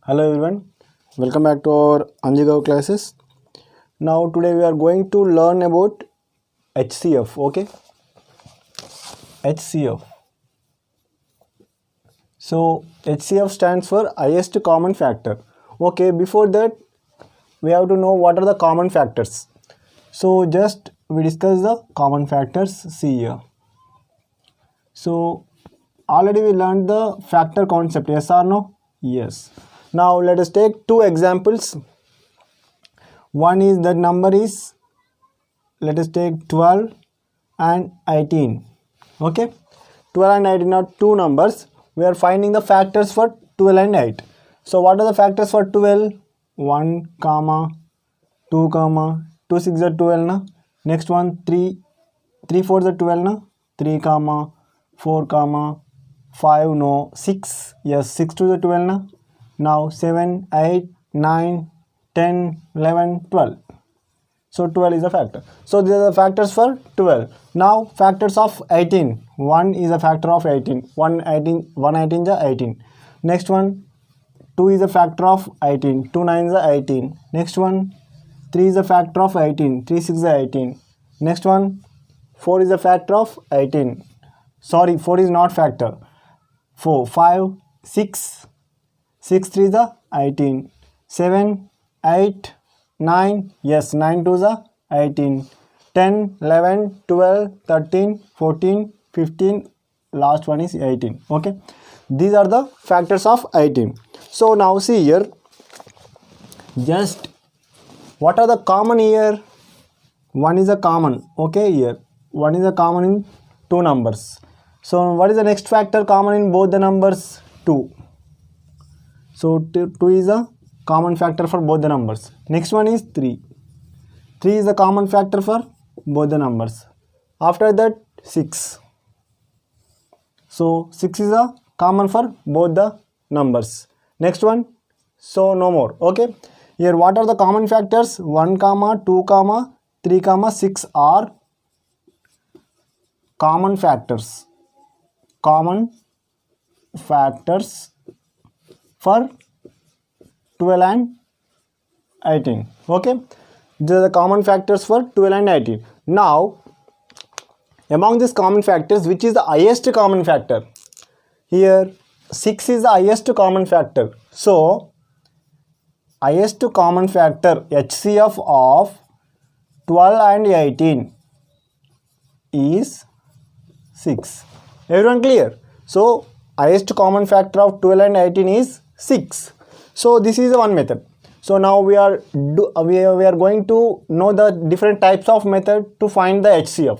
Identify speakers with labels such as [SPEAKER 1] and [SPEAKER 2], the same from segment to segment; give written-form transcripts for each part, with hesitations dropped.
[SPEAKER 1] Hello everyone, welcome back to our Anjigao classes. Now today we are going to learn about HCF. Okay, HCF. So HCF stands for highest common factor. Okay, before that we have to know what are the common factors. So just we discuss the common factors. See here. So already we learned the factor concept. Yes or no? Yes. Now let us take two examples. One is that number is, let us take 12 and 18. Okay, 12 and 18 are two numbers. We are finding the factors for 12 and 8. So what are the factors for 12? 1 comma 2 comma 2 6 are 12 na. Next one 3 4 are 12 na. 3 comma 4 comma 5 no 6, yes 6 2 are 12 na. Now 7 8 9 10 11 12. So 12 is a factor. So these are the factors for 12. Now factors of 18. 1 is a factor of 18. 1 18 is 18. Next one 2 is a factor of 18. 2 9 is 18. Next one 3 is a factor of 18. 3 6 is 18. Next one 4 is a factor of 18. Sorry, 4 is not factor. 4 5 6 6 3 is 18. 7 8 9, yes 9 2 is 18. 10 11 12 13 14 15, last one is 18. Okay, these are the factors of 18. So now see here, just what are the common here? One is a common. Okay, here one is a common in two numbers. So what is the next factor common in both the numbers? 2. So 2 is a common factor for both the numbers. Next one is 3. 3 is a common factor for both the numbers. After that 6. So 6 is a common for both the numbers. Next one, so no more. Okay, here what are the common factors? 1 comma 2 comma 3 comma 6 are common factors. Common factors for 12 and 18. Okay, these are the common factors for 12 and 18. Now among these common factors, which is the highest common factor? Here 6 is the highest common factor. So highest common factor HCF of 12 and 18 is 6. Everyone clear? So highest common factor of 12 and 18 is 6. So this is one method. So now we are going to know the different types of method to find the HCF.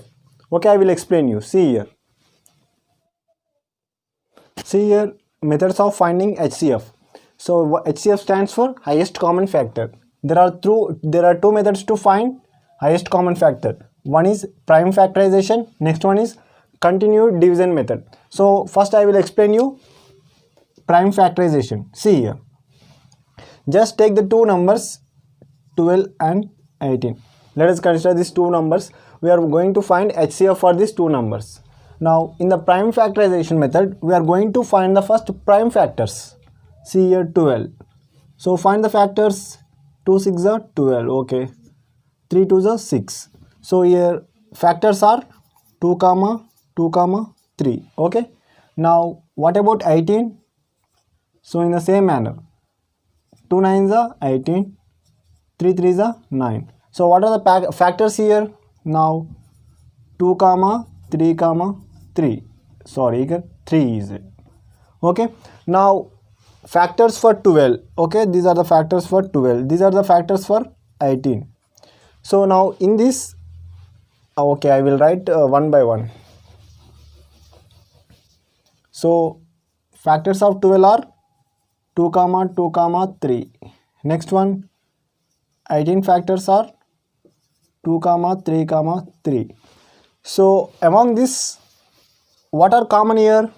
[SPEAKER 1] Okay, I will explain you. See here. See here, methods of finding HCF. So HCF stands for highest common factor. There are two methods to find highest common factor. One is prime factorization. Next one is continued division method. So first I will explain you prime factorization. See here. Just take the two numbers 12 and 18. Let us consider these two numbers. We are going to find HCF for these two numbers. Now in the prime factorization method, we are going to find the first prime factors. See here 12. So find the factors. 2 6 are 12. Okay, 3 2 are 6. So here factors are 2 comma 2 comma 3. Okay, now what about 18? So in the same manner, 2 9s are 18, 3 3s are 9. So what are the factors here? Now 2 comma 3 comma 3. Sorry, 3 is it. Okay, now factors for 12. Okay, these are the factors for 12. These are the factors for 18. So now in this, okay, I will write one by one. So factors of 12 are 2 comma 2 comma 3. Next one, 18 factors are 2 comma 3 comma 3. So among this, what are common here?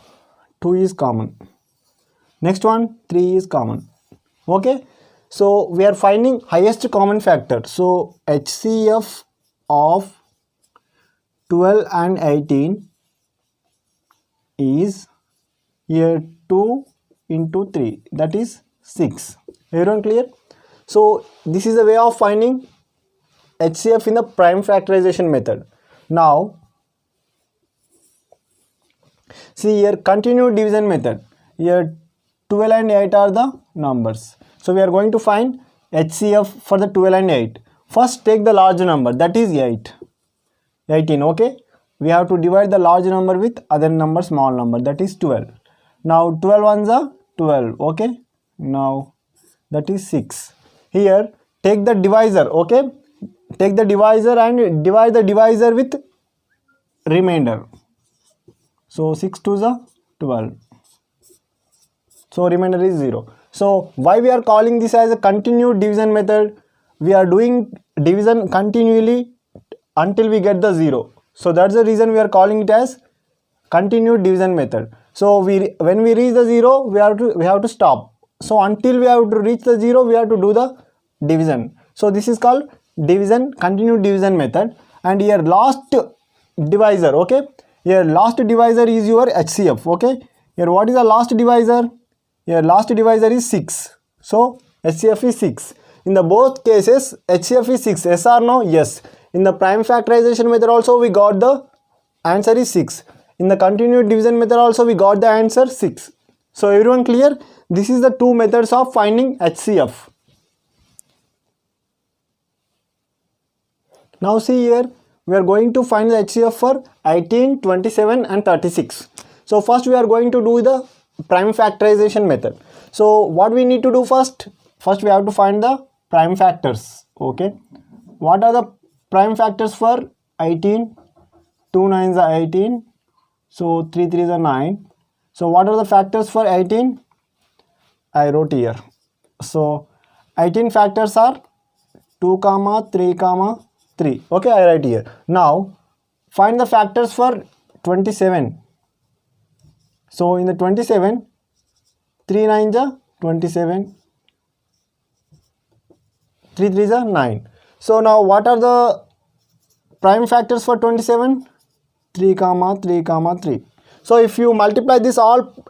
[SPEAKER 1] 2 is common. Next one, 3 is common. Okay, so we are finding highest common factor. So HCF of 12 and 18 is here 2 into 3, that is 6. Everyone clear? So this is a way of finding HCF in the prime factorization method. Now see here, continued division method. Here 12 and 8 are the numbers. So we are going to find HCF for the 12 and 8. First take the large number, that is 18. Okay, we have to divide the large number with other number, small number, that is 12. Now 12 ones are 12. Okay, now that is 6. Here take the divisor. Okay, take the divisor and divide the divisor with remainder. So 6 to the 12. So remainder is 0. So why we are calling this as a continued division method? We are doing division continually until we get the 0. So that's the reason we are calling it as continued division method. So when we reach the 0, we have to stop. So until we have to reach the 0, we have to do the division. So this is called continued division method. And here last divisor. Okay, here last divisor is your HCF. Okay, here what is the last divisor? Here last divisor is 6. So HCF is 6. In the both cases HCF is 6. Yes or no? Yes. In the prime factorization method also we got the answer is 6. In the continued division method also we got the answer 6. So everyone clear? This is the two methods of finding HCF. Now see here, we are going to find the HCF for 18, 27 and 36. So first we are going to do the prime factorization method. So what we need to do first? First we have to find the prime factors. Okay, what are the prime factors for 18? 2 9s are 18. So 3 3s are 9. So what are the factors for 18? I wrote here. So 18 factors are 2 comma 3 comma 3. Okay, I write here. Now find the factors for 27. So in the 27, 3 9s are 27, 3 3s are 9. So now what are the prime factors for 27? 3 comma 3 comma 3. So if you multiply this all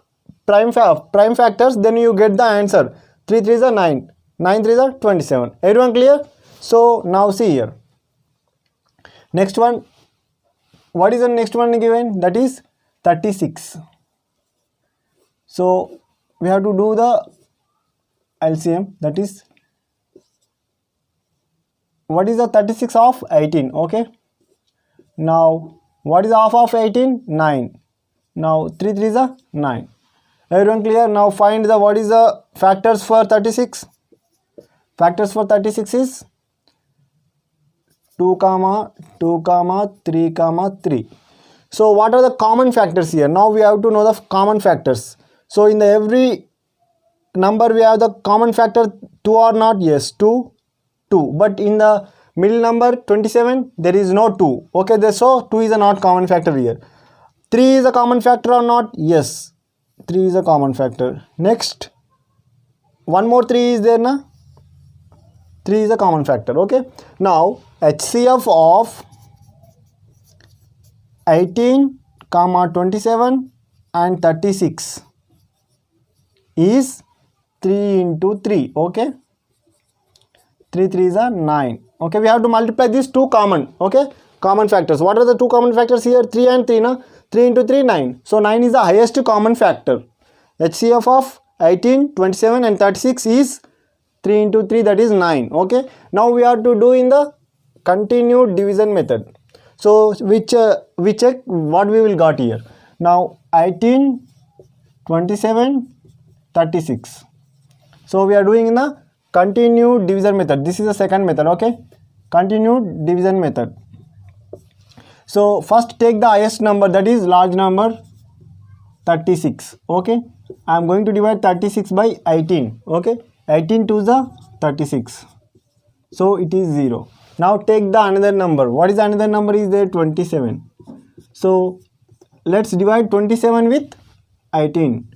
[SPEAKER 1] prime factors, then you get the answer. 3 3s are 9, 9 3s are 27. Everyone clear? So now see here. Next one, what is the next one given? That is 36. So we have to do the LCM, that is, what is the 36 of 18? Okay, now what is half of 18? 9. Now 3 3s are 9. Everyone clear? Now find the what is the factors for 36. Factors for 36 is 2 comma 2 comma 3 comma 3. So what are the common factors here? Now we have to know the common factors. So in the every number we have the common factor 2 or not? Yes, 2, 2. But in the middle number 27 there is no 2. Okay, so 2 is a not common factor here. 3 is a common factor or not? Yes, 3 is a common factor. Next, one more 3 is there na? 3 is a common factor. Okay, now HCF of 18 comma 27 and 36 is 3 into 3. Okay, 3 3s are 9. Okay, we have to multiply these two common. Okay, common factors. What are the two common factors here? 3 and 3 na? 3 into 3 9. So 9 is the highest common factor. HCF of 18, 27 and 36 is 3 into 3, that is 9. Okay, now we have to do in the continued division method. So we check what we will got here. Now 18, 27, 36. So we are doing in the continued division method. This is the second method. Okay, continued division method. So first take the highest number, that is large number 36. Okay, I am going to divide 36 by 18. Okay, 18 to the 36. So it is 0. Now take the another number. What is another number is there? 27. So let's divide 27 with 18.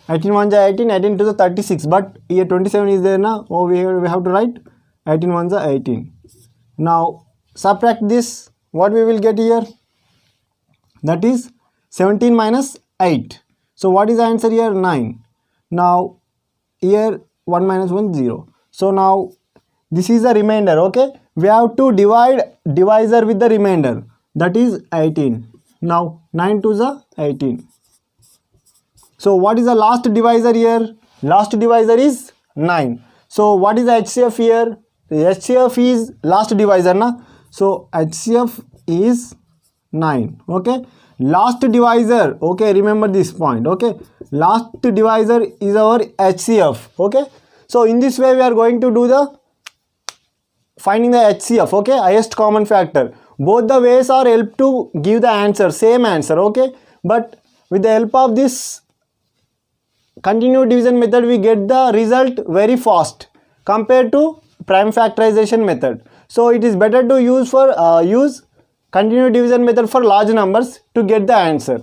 [SPEAKER 1] 18 ones are 18, 18 to the 36. But here 27 is there now. Oh, we have to write 18 ones are 18. Now subtract this. What we will get here? That is 17 minus 8. So what is the answer here? 9. Now here 1 minus 1 0. So now this is the remainder. Okay, we have to divide divisor with the remainder, that is 18. Now 9 to the 18. So what is the last divisor here? Last divisor is 9. So what is the HCF here? The HCF is last divisor na. So HCF is 9. Okay, last divisor. Okay, remember this point. Okay, last divisor is our HCF. Okay, so in this way we are going to do the finding the HCF. Okay, highest common factor. Both the ways are help to give the answer, same answer. Okay, but with the help of this continued division method we get the result very fast compared to prime factorization method. So it is better to use continued division method for large numbers to get the answer.